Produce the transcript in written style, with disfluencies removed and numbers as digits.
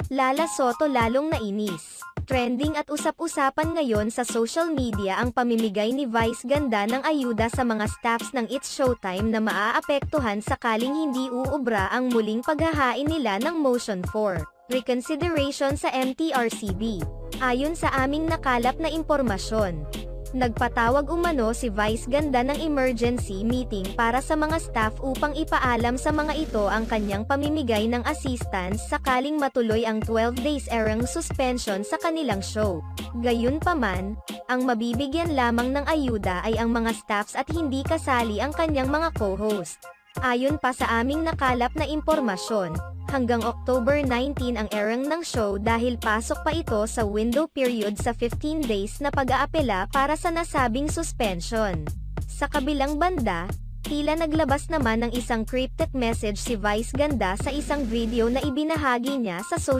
Lala Soto lalong nainis. Trending at usap-usapan ngayon sa social media ang pamimigay ni Vice Ganda ng ayuda sa mga staffs ng It's Showtime na maaapektuhan sakaling hindi uubra ang muling paghahain nila ng Motion for Reconsideration sa MTRCB. Ayon sa aming nakalap na impormasyon, nagpatawag umano si Vice Ganda ng emergency meeting para sa mga staff upang ipaalam sa mga ito ang kanyang pamimigay ng assistance sakaling matuloy ang 12 days erang suspension sa kanilang show. Gayunpaman, ang mabibigyan lamang ng ayuda ay ang mga staffs at hindi kasali ang kanyang mga co-host. Ayon pa sa aming nakalap na impormasyon, hanggang October 19 ang erang ng show dahil pasok pa ito sa window period sa 15 days na pag-aapela para sa nasabing suspension. Sa kabilang banda, tila naglabas naman ng isang cryptic message si Vice Ganda sa isang video na ibinahagi niya sa social